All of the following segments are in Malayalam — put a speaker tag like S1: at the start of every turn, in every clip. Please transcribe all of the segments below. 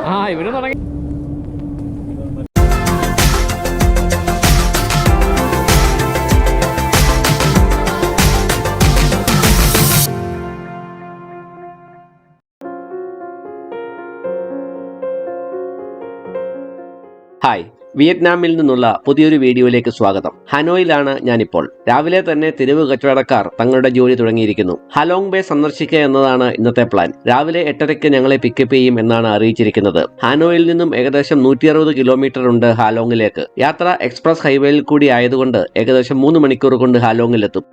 S1: ഇവര് തുടങ്ങി.
S2: ഹായ്, വിയറ്റ്നാമിൽ നിന്നുള്ള പുതിയൊരു വീഡിയോയിലേക്ക് സ്വാഗതം. ഹനോയിലാണ് ഞാനിപ്പോൾ. രാവിലെ തന്നെ തെരുവ് കച്ചവടക്കാർ തങ്ങളുടെ ജോലി തുടങ്ങിയിരിക്കുന്നു. ഹലോങ് ബേ സന്ദർശിക്കുക എന്നതാണ് ഇന്നത്തെ പ്ലാൻ. രാവിലെ 8:30 ഞങ്ങളെ പിക്കപ്പ് ചെയ്യും എന്നാണ് അറിയിച്ചിരിക്കുന്നത്. ഹാനോയിൽ നിന്നും ഏകദേശം 160 കിലോമീറ്റർ ഉണ്ട് ഹാലോങ്ങിലേക്ക്. യാത്ര എക്സ്പ്രസ് ഹൈവേയിൽ കൂടി ആയതുകൊണ്ട് ഏകദേശം 3 മണിക്കൂർ കൊണ്ട് ഹാലോങ്ങിലെത്തും.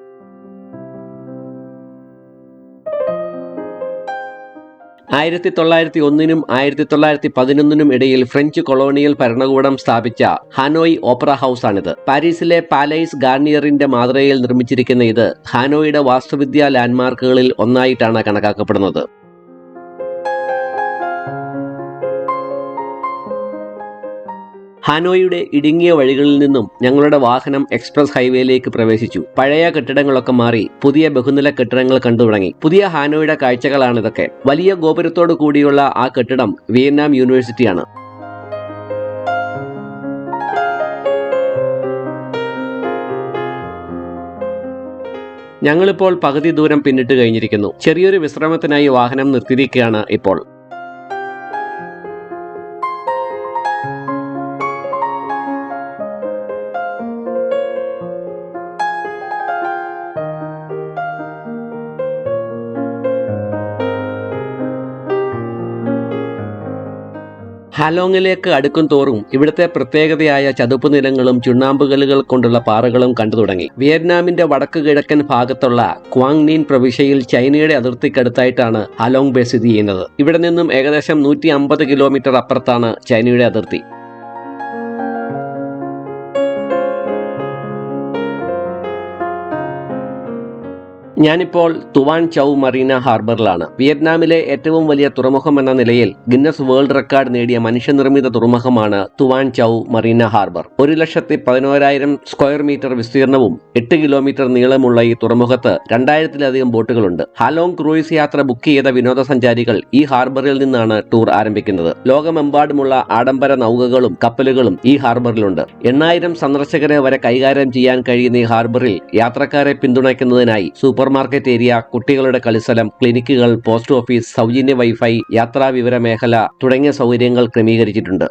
S2: 1901 1911 ഇടയിൽ ഫ്രഞ്ച് കൊളോണിയൽ ഭരണകൂടം സ്ഥാപിച്ച ഹാനോയ് ഓപ്പറ ഹൗസ് ആണിത്. പാരീസിലെ പാലൈസ് ഗാർണിയറിന്റെ മാതൃകയിൽ നിർമ്മിച്ചിരിക്കുന്ന ഇത് ഹാനോയുടെ വാസ്തുവിദ്യാ ലാൻഡ്മാർക്കുകളിൽ ഒന്നായിട്ടാണ് കണക്കാക്കപ്പെടുന്നത്. ഹാനോയുടെ ഇടുങ്ങിയ വഴികളിൽ നിന്നും ഞങ്ങളുടെ വാഹനം എക്സ്പ്രസ് ഹൈവേയിലേക്ക് പ്രവേശിച്ചു. പഴയ കെട്ടിടങ്ങളൊക്കെ മാറി പുതിയ ബഹുനില കെട്ടിടങ്ങൾ കണ്ടു തുടങ്ങി. പുതിയ ഹാനോയുടെ കാഴ്ചകളാണിതൊക്കെ. വലിയ ഗോപുരത്തോടു കൂടിയുള്ള ആ കെട്ടിടം വിയറ്റ്നാം യൂണിവേഴ്സിറ്റിയാണ്. ഞങ്ങളിപ്പോൾ പകുതി ദൂരം പിന്നിട്ട് കഴിഞ്ഞിരിക്കുന്നു. ചെറിയൊരു വിശ്രമത്തിനായി വാഹനം നിർത്തിയിരിക്കുകയാണ് ഇപ്പോൾ. ഹാലോങ്ങിലേക്ക് അടുക്കും തോറും ഇവിടുത്തെ പ്രത്യേകതയായ ചതുപ്പ് നിലങ്ങളും ചുണ്ണാമ്പുകല്ലുകൾ കൊണ്ടുള്ള പാറകളും കണ്ടു തുടങ്ങി. വിയറ്റ്നാമിന്റെ വടക്ക് കിഴക്കൻ ഭാഗത്തുള്ള ക്വാങ് നീൻ പ്രവിശ്യയിൽ ചൈനയുടെ അതിർത്തിക്കടുത്തായിട്ടാണ് ഹാലോങ് ബേ സ്ഥിതി ചെയ്യുന്നത്. ഇവിടെ നിന്നും ഏകദേശം 150 കിലോമീറ്റർ അപ്പുറത്താണ് ചൈനയുടെ അതിർത്തി. ഞാനിപ്പോൾ തുവാൻ ചൗ മറീന ഹാർബറിലാണ്. വിയറ്റ്നാമിലെ ഏറ്റവും വലിയ തുറമുഖം എന്ന നിലയിൽ ഗിന്നസ് വേൾഡ് റെക്കോർഡ് നേടിയ മനുഷ്യനിർമ്മിത തുറമുഖമാണ് Tuan Chau marina harbour. 1,11,000 square metre വിസ്തീർണവും 8 കിലോമീറ്റർ നീളമുള്ള ഈ തുറമുഖത്ത് 2000-ലധികം ബോട്ടുകളുണ്ട്. ഹാലോങ് ക്രൂയിസ് യാത്ര ബുക്ക് ചെയ്ത വിനോദസഞ്ചാരികൾ ഈ ഹാർബറിൽ നിന്നാണ് ടൂർ ആരംഭിക്കുന്നത്. ലോകമെമ്പാടുമുള്ള ആഡംബര നൗകകളും കപ്പലുകളും ഈ ഹാർബറിലുണ്ട്. 8,000 സന്ദർശകരെ വരെ കൈകാര്യം ചെയ്യാൻ കഴിയുന്ന ഈ ഹാർബറിൽ യാത്രക്കാരെ പിന്തുണയ്ക്കുന്നതിനായി സൂപ്പർ മാർക്കറ്റ് ഏരിയ, കുട്ടികളുടെ കളിസ്ഥലം, ക്ലിനിക്കുകൾ, പോസ്റ്റ് ഓഫീസ്, സൗജന്യ വൈഫൈ, യാത്രാ വിവര മേഖല തുടങ്ങിയ സൗകര്യങ്ങൾ ക്രമീകരിച്ചിട്ടുണ്ട്.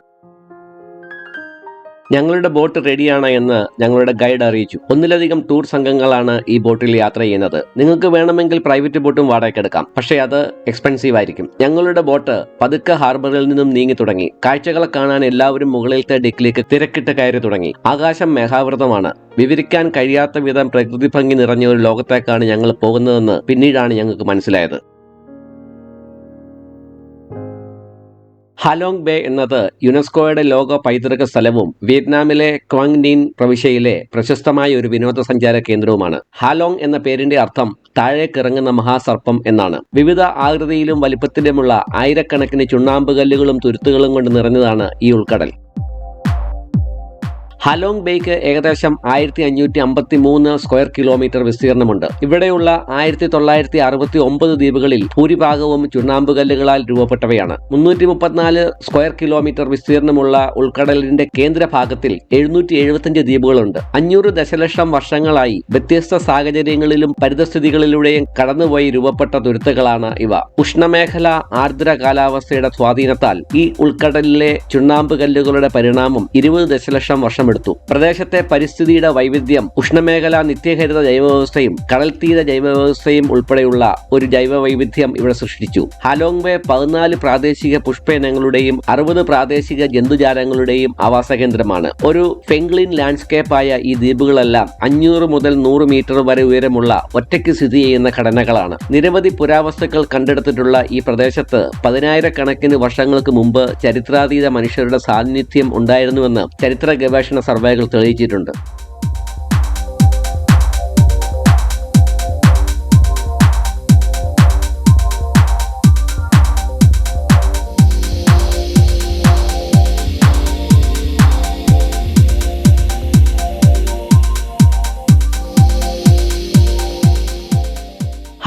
S2: ഞങ്ങളുടെ ബോട്ട് റെഡിയാണ് എന്ന് ഞങ്ങളുടെ ഗൈഡ് അറിയിച്ചു. 1-ലധികം ടൂർ സംഘങ്ങളാണ് ഈ ബോട്ടിൽ യാത്ര ചെയ്യുന്നത്. നിങ്ങൾക്ക് വേണമെങ്കിൽ പ്രൈവറ്റ് ബോട്ടും വാടകയ്ക്കെടുക്കാം, പക്ഷേ അത് എക്സ്പെൻസീവ് ആയിരിക്കും. ഞങ്ങളുടെ ബോട്ട് പതുക്കെ ഹാർബറിൽ നിന്നും നീങ്ങി തുടങ്ങി. കാഴ്ചകളെ കാണാൻ എല്ലാവരും മുകളിലത്തെ ഡെക്കിലേക്ക് തിരക്കിട്ട് കയറി തുടങ്ങി. ആകാശം മേഘാവൃതമാണ്. വിവരിക്കാൻ കഴിയാത്ത വിധം പ്രകൃതി ഭംഗി നിറഞ്ഞ ഒരു ലോകത്തേക്കാണ് ഞങ്ങൾ പോകുന്നതെന്ന് പിന്നീടാണ് ഞങ്ങൾക്ക് മനസ്സിലായത്. ഹാലോങ് ബേ എന്നത് യുനെസ്കോയുടെ ലോക പൈതൃക സ്ഥലവും വിയറ്റ്നാമിലെ ക്വാങ് നീൻ പ്രവിശ്യയിലെ പ്രശസ്തമായ ഒരു വിനോദസഞ്ചാര കേന്ദ്രവുമാണ്. ഹാലോങ് എന്ന പേരിന്റെ അർത്ഥം താഴേക്കിറങ്ങുന്ന മഹാസർപ്പം എന്നാണ്. വിവിധ ആകൃതിയിലും വലിപ്പത്തിലുമുള്ള ആയിരക്കണക്കിന് ചുണ്ണാമ്പുകല്ലുകളും തുരുത്തുകളും കൊണ്ട് നിറഞ്ഞതാണ് ഈ ഉൾക്കടൽ. ഹാലോങ് ബേക്ക് ഏകദേശം 1553 സ്ക്വയർ കിലോമീറ്റർ വിസ്തീർണമുണ്ട്. ഇവിടെയുള്ള 1969 ദ്വീപുകളിൽ ഭൂരിഭാഗവും ചുണ്ണാമ്പുകല്ലുകളാൽ രൂപപ്പെട്ടവയാണ്. 334 സ്ക്വയർ കിലോമീറ്റർ വിസ്തീർണമുള്ള ഉൾക്കടലിന്റെ കേന്ദ്രഭാഗത്തിൽ 775 ദ്വീപുകളുണ്ട്. 500 ദശലക്ഷം വർഷങ്ങളായി വ്യത്യസ്ത സാഹചര്യങ്ങളിലും പരിതസ്ഥിതികളിലൂടെയും കടന്നുപോയി രൂപപ്പെട്ട തുരുത്തുകളാണ് ഇവ. ഉഷ്ണമേഖല ആർദ്ര കാലാവസ്ഥയുടെ സ്വാധീനത്താൽ ഈ ഉൾക്കടലിലെ ചുണ്ണാമ്പുകല്ലുകളുടെ പരിണാമം 20 ദശലക്ഷം വർഷം എടുത്തു. പ്രദേശത്തെ പരിസ്ഥിതിയുടെ വൈവിധ്യം, ഉഷ്ണമേഖല നിത്യഹരിത ജൈവവ്യവസ്ഥയും കടൽ തീര ജൈവവ്യവസ്ഥയും ഉൾപ്പെടെയുള്ള ഒരു ജൈവ വൈവിധ്യം ഇവിടെ സൃഷ്ടിച്ചു. ഹാലോങ് ബേ 14 പ്രാദേശിക പുഷ്പയിനങ്ങളുടെയും 60 പ്രാദേശിക ജന്തുജാലങ്ങളുടെയും ആവാസ കേന്ദ്രമാണ്. ഒരു ഫെങ്ക്ലിൻ ലാൻഡ്സ്കേപ്പായ ഈ ദ്വീപുകളെല്ലാം 500 മുതൽ 100 മീറ്റർ വരെ ഉയരമുള്ള ഒറ്റയ്ക്ക് സ്ഥിതി ചെയ്യുന്ന ഘടനകളാണ്. നിരവധി പുരാവസ്തുക്കൾ കണ്ടെടുത്തിട്ടുള്ള ഈ പ്രദേശത്ത് 10,000-കണക്കിന് വർഷങ്ങൾക്ക് മുമ്പ് ചരിത്രാതീത മനുഷ്യരുടെ സാന്നിധ്യം ഉണ്ടായിരുന്നുവെന്ന് ചരിത്ര ഗവേഷണ സർവേകൾ തെളിയിച്ചിട്ടുണ്ട്.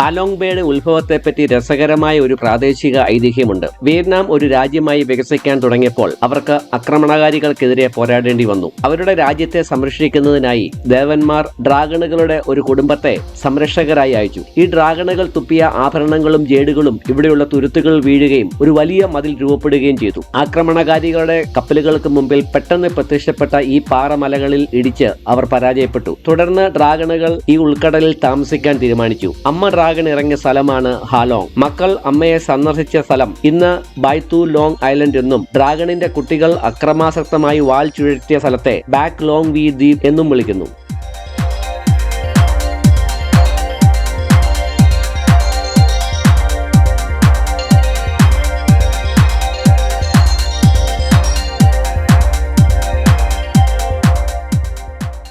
S2: ഹാലോങ് ബേയുടെ ഉത്ഭവത്തെപ്പറ്റി രസകരമായ ഒരു പ്രാദേശിക ഐതിഹ്യമുണ്ട്. വിയറ്റ്നാം ഒരു രാജ്യമായി വികസിക്കാൻ തുടങ്ങിയപ്പോൾ അവർക്ക് ആക്രമണകാരികൾക്കെതിരെ പോരാടേണ്ടി വന്നു. അവരുടെ രാജ്യത്തെ സംരക്ഷിക്കുന്നതിനായി ദേവന്മാർ ഡ്രാഗണുകളുടെ ഒരു കുടുംബത്തെ സംരക്ഷകരായി അയച്ചു. ഈ ഡ്രാഗണുകൾ തുപ്പിയ ആഭരണങ്ങളും ജേടുകളും ഇവിടെയുള്ള തുരുത്തുകൾ വീഴുകയും ഒരു വലിയ മതിൽ രൂപപ്പെടുകയും ചെയ്തു. ആക്രമണകാരികളുടെ കപ്പലുകൾക്ക് മുമ്പിൽ പെട്ടെന്ന് പ്രത്യക്ഷപ്പെട്ട ഈ പാറമലകളിൽ ഇടിച്ച് അവർ പരാജയപ്പെട്ടു. തുടർന്ന് ഡ്രാഗണുകൾ ഈ ഉൾക്കടലിൽ താമസിക്കാൻ തീരുമാനിച്ചു. അമ്മ ഡ്രാഗൺ ഇറങ്ങിയ സ്ഥലമാണ് ഹാലോങ്. മക്കൾ അമ്മയെ സന്ദർശിച്ച സ്ഥലം ഇന്ന് ബൈത്തു ലോങ് ഐലൻഡ് എന്നും ഡ്രാഗണിന്റെ കുട്ടികൾ അക്രമാസക്തമായി വാൽ ചുഴറ്റിയ സ്ഥലത്തെ ബാക്ക് ലോങ് വി ദ്വീപ് എന്നും വിളിക്കുന്നു.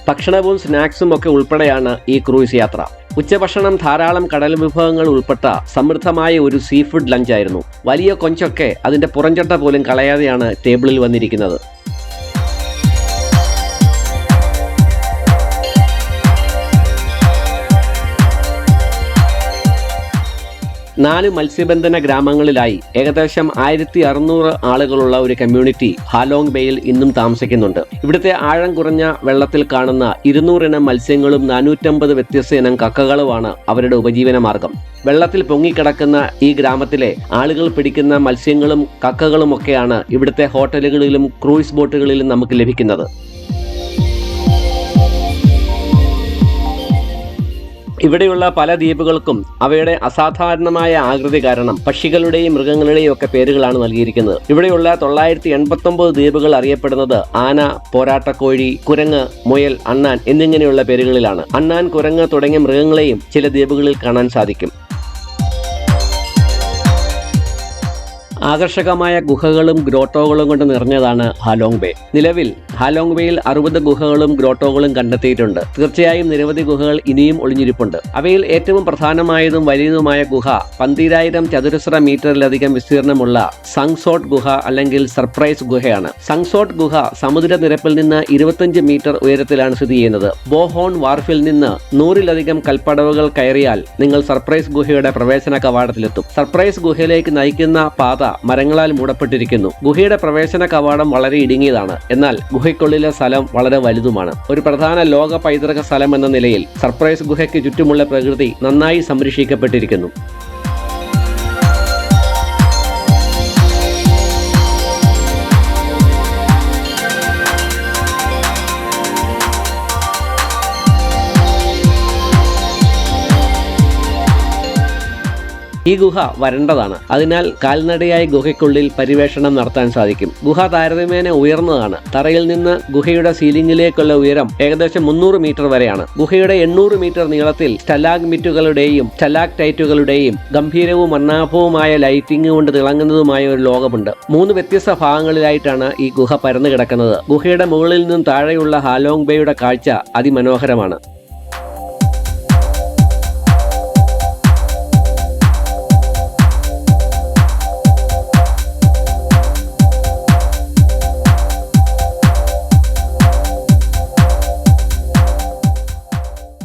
S2: ഭക്ഷണവും സ്നാക്സും ഒക്കെ ഉൾപ്പെടെയാണ് ഈ ക്രൂയിസ് യാത്ര. ഉച്ചഭക്ഷണം ധാരാളം കടൽ വിഭവങ്ങൾ ഉൾപ്പെട്ട സമൃദ്ധമായ ഒരു സീ ഫുഡ് ലഞ്ചായിരുന്നു. വലിയ കൊഞ്ചൊക്കെ അതിന്റെ പുറംചട്ട പോലും കളയാതെയാണ് ടേബിളിൽ വന്നിരിക്കുന്നത്. 4 മത്സ്യബന്ധന ഗ്രാമങ്ങളിലായി ഏകദേശം 1600 ആളുകളുള്ള ഒരു കമ്മ്യൂണിറ്റി ഹാലോങ് ബേയിൽ ഇന്നും താമസിക്കുന്നുണ്ട്. ഇവിടുത്തെ ആഴം കുറഞ്ഞ വെള്ളത്തിൽ കാണുന്ന 200 ഇനം മത്സ്യങ്ങളും 450 വ്യത്യസ്ത ഇനം കക്കകളുമാണ് അവരുടെ ഉപജീവന മാർഗം. വെള്ളത്തിൽ പൊങ്ങിക്കിടക്കുന്ന ഈ ഗ്രാമത്തിലെ ആളുകൾ പിടിക്കുന്ന മത്സ്യങ്ങളും കക്കകളുമൊക്കെയാണ് ഇവിടുത്തെ ഹോട്ടലുകളിലും ക്രൂയിസ് ബോട്ടുകളിലും നമുക്ക് ലഭിക്കുന്നത്. ഇവിടെയുള്ള പല ദ്വീപുകൾക്കും അവയുടെ അസാധാരണമായ ആകൃതി കാരണം പക്ഷികളുടെയും മൃഗങ്ങളുടെയും ഒക്കെ പേരുകളാണ് നൽകിയിരിക്കുന്നത്. ഇവിടെയുള്ള 989 ദ്വീപുകൾ അറിയപ്പെടുന്നത് ആന, പോരാട്ടക്കോഴി, കുരങ്ങ്, മുയൽ, അണ്ണാൻ എന്നിങ്ങനെയുള്ള പേരുകളിലാണ്. അണ്ണാൻ, കുരങ്ങ് തുടങ്ങിയ മൃഗങ്ങളെയും ചില ദ്വീപുകളിൽ കാണാൻ സാധിക്കും. ആകർഷകമായ ഗുഹകളും ഗ്രോട്ടോകളും കൊണ്ട് നിറഞ്ഞതാണ് ഹാലോങ് ബേ. നിലവിൽ ഹാലോങ് ബേയിൽ 60 ഗുഹകളും ഗ്രോട്ടോകളും കണ്ടെത്തിയിട്ടുണ്ട്. തീർച്ചയായും നിരവധി ഗുഹകൾ ഇനിയും ഒളിഞ്ഞിരിപ്പുണ്ട്. അവയിൽ ഏറ്റവും പ്രധാനമായതും വലിയതുമായ ഗുഹ 12,000 ചതുരശ്ര മീറ്ററിലധികം വിസ്തീർണമുള്ള സങ്സോട്ട് ഗുഹ അല്ലെങ്കിൽ സർപ്രൈസ് ഗുഹയാണ്. സങ്സോട്ട് ഗുഹ സമുദ്രനിരപ്പിൽ നിന്ന് 25 മീറ്റർ ഉയരത്തിലാണ് സ്ഥിതി ചെയ്യുന്നത്. ബോഹോൺ വാർഫിൽ നിന്ന് 100-ലധികം കൽപ്പടവുകൾ കയറിയാൽ നിങ്ങൾ സർപ്രൈസ് ഗുഹയുടെ പ്രവേശന കവാടത്തിലെത്തും. സർപ്രൈസ് ഗുഹയിലേക്ക് നയിക്കുന്ന പാത മരങ്ങളാൽ മൂടപ്പെട്ടിരിക്കുന്നു. ഗുഹയുടെ പ്രവേശന കവാടം വളരെ ഇടുങ്ങിയതാണ്. എന്നാൽ ഗുഹയ്ക്കുള്ളിലെ സ്ഥലം വളരെ വലുതുമാണ്. ഒരു പ്രധാന ലോക പൈതൃക സ്ഥലം എന്ന നിലയിൽ സർപ്രൈസ് ഗുഹയ്ക്ക് ചുറ്റുമുള്ള പ്രകൃതി നന്നായി സംരക്ഷിക്കപ്പെട്ടിരിക്കുന്നു. ഈ ഗുഹ വരണ്ടതാണ്. അതിനാൽ കാൽനടയായി ഗുഹയ്ക്കുള്ളിൽ പരിവേഷണം നടത്താൻ സാധിക്കും. ഗുഹ താരതമ്യേന ഉയർന്നതാണ്. തറയിൽ നിന്ന് ഗുഹയുടെ സീലിംഗിലേക്കുള്ള ഉയരം ഏകദേശം 300 മീറ്റർ വരെയാണ്. ഗുഹയുടെ 800 മീറ്റർ നീളത്തിൽ സ്റ്റലാഗ്മിറ്റുകളുടെയും സ്റ്റലാക്ടൈറ്റുകളുടെയും ഗംഭീരവും വർണ്ണാഭവുമായ ലൈറ്റിംഗ് കൊണ്ട് തിളങ്ങുന്നതുമായ ഒരു ലോകമുണ്ട്. 3 വ്യത്യസ്ത ഭാഗങ്ങളിലായിട്ടാണ് ഈ ഗുഹ പരന്നു കിടക്കുന്നത്. ഗുഹയുടെ മുകളിൽ നിന്നും താഴെയുള്ള ഹാലോങ് ബേയുടെ കാഴ്ച അതിമനോഹരമാണ്.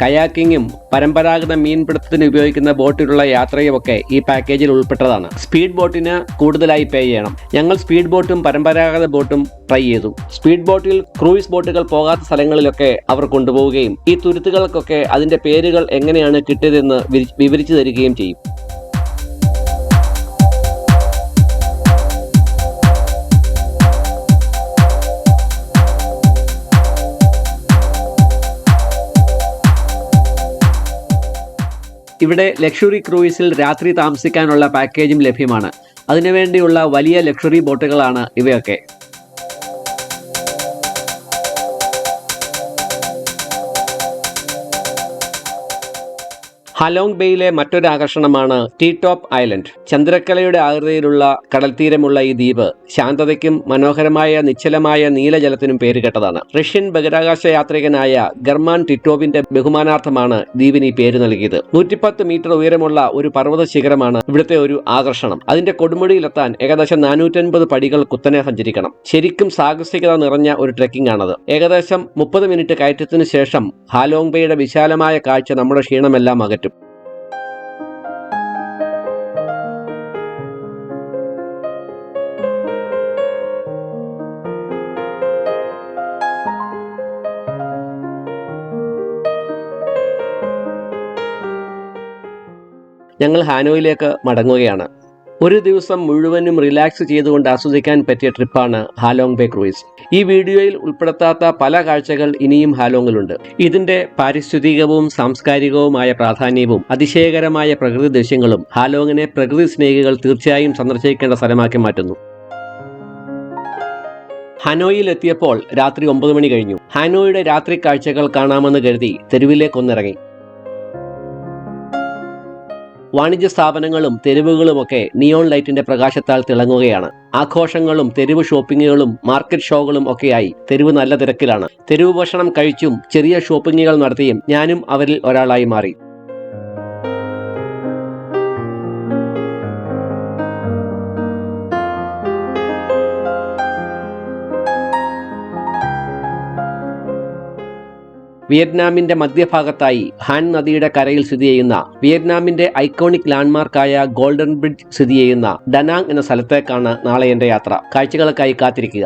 S2: കയാക്കിങ്ങും പരമ്പരാഗത മീൻപിടുത്തത്തിന് ഉപയോഗിക്കുന്ന ബോട്ടിലുള്ള യാത്രയുമൊക്കെ ഈ പാക്കേജിൽ ഉൾപ്പെട്ടതാണ്. സ്പീഡ് ബോട്ടിന് കൂടുതലായി പേ ചെയ്യണം. ഞങ്ങൾ സ്പീഡ് ബോട്ടും പരമ്പരാഗത ബോട്ടും ട്രൈ ചെയ്തു. സ്പീഡ് ബോട്ടിൽ ക്രൂയിസ് ബോട്ടുകൾ പോകാത്ത സ്ഥലങ്ങളിലൊക്കെ അവർ കൊണ്ടുപോവുകയും ഈ തുരുത്തുകൾക്കൊക്കെ അതിന്റെ പേരുകൾ എങ്ങനെയാണ് കിട്ടിയതെന്ന് വിവരിച്ചു തരികയും ചെയ്യും. ഇവിടെ ലക്ഷറി ക്രൂയിസിൽ രാത്രി താമസിക്കാനുള്ള പാക്കേജും ലഭ്യമാണ്. അതിനുവേണ്ടിയുള്ള വലിയ ലക്ഷറി ബോട്ടുകളാണ് ഇവയൊക്കെ. ഹാലോങ് ബേയിലെ മറ്റൊരു ആകർഷണമാണ് ടീ ടോപ്പ് ഐലൻഡ്. ചന്ദ്രക്കലയുടെ ആകൃതിയിലുള്ള കടൽത്തീരമുള്ള ഈ ദ്വീപ് ശാന്തതയ്ക്കും മനോഹരമായ നിശ്ചലമായ നീലജലത്തിനും പേരുകേട്ടതാണ്. റഷ്യൻ ബഹിരാകാശ യാത്രികനായ ഗർമാൻ ടിറ്റോവിന്റെ ബഹുമാനാർത്ഥമാണ് ദ്വീപിന് ഈ പേര് നൽകിയത്. 110 മീറ്റർ ഉയരമുള്ള ഒരു പർവ്വത ശിഖരമാണ് ഇവിടുത്തെ ഒരു ആകർഷണം. അതിന്റെ കൊടുമുടിയിലെത്താൻ ഏകദേശം 450 പടികൾ കുത്തനെ സഞ്ചരിക്കണം. ശരിക്കും സാഹസികത നിറഞ്ഞ ഒരു ട്രെക്കിംഗ് ആണത്. ഏകദേശം 30 മിനിറ്റ് കയറ്റത്തിന് ശേഷം ഹാലോങ് ബേയുടെ വിശാലമായ കാഴ്ച നമ്മുടെ ക്ഷീണമെല്ലാം അകറ്റും. ഞങ്ങൾ ഹാനോയിലേക്ക് മടങ്ങുകയാണ്. ഒരു ദിവസം മുഴുവനും റിലാക്സ് ചെയ്തുകൊണ്ട് ആസ്വദിക്കാൻ പറ്റിയ ട്രിപ്പാണ് ഹാലോങ് ബേ ക്രൂയിസ്. ഈ വീഡിയോയിൽ ഉൾപ്പെടുത്താത്ത പല കാഴ്ചകൾ ഇനിയും ഹാലോങ്ങിലുണ്ട്. ഇതിന്റെ പാരിസ്ഥിതികവും സാംസ്കാരികവുമായ പ്രാധാന്യവും അതിശയകരമായ പ്രകൃതി ദൃശ്യങ്ങളും ഹാലോങ്ങിനെ പ്രകൃതി സ്നേഹികൾ തീർച്ചയായും സന്ദർശിക്കേണ്ട സ്ഥലമാക്കി മാറ്റുന്നു. ഹനോയിൽ എത്തിയപ്പോൾ രാത്രി 9 മണി കഴിഞ്ഞു. ഹാനോയുടെ രാത്രി കാഴ്ചകൾ കാണാമെന്ന് കരുതി തെരുവിലേക്കൊന്നിറങ്ങി. വാണിജ്യ സ്ഥാപനങ്ങളും തെരുവുകളുമൊക്കെ നിയോൺ ലൈറ്റിന്റെ പ്രകാശത്താൽ തിളങ്ങുകയാണ്. ആഘോഷങ്ങളും തെരുവ് ഷോപ്പിങ്ങുകളും മാർക്കറ്റ് ഷോകളും ഒക്കെയായി തെരുവ് നല്ല തിരക്കിലാണ്. തെരുവ് ഭക്ഷണം കഴിച്ചും ചെറിയ ഷോപ്പിങ്ങുകൾ നടത്തിയും ഞാനും അവരിൽ ഒരാളായി മാറി. വിയറ്റ്നാമിന്റെ മധ്യഭാഗത്തായി ഹാൻ നദിയുടെ കരയിൽ സ്ഥിതി ചെയ്യുന്ന വിയറ്റ്നാമിന്റെ ഐക്കോണിക് ലാൻഡ്മാർക്കായ ഗോൾഡൻ ബ്രിഡ്ജ് സ്ഥിതി ചെയ്യുന്ന ഡനാങ് എന്ന സ്ഥലത്തേക്കാണ് നാളെ എന്റെ യാത്ര. കാഴ്ചകൾക്കായി കാത്തിരിക്കുക.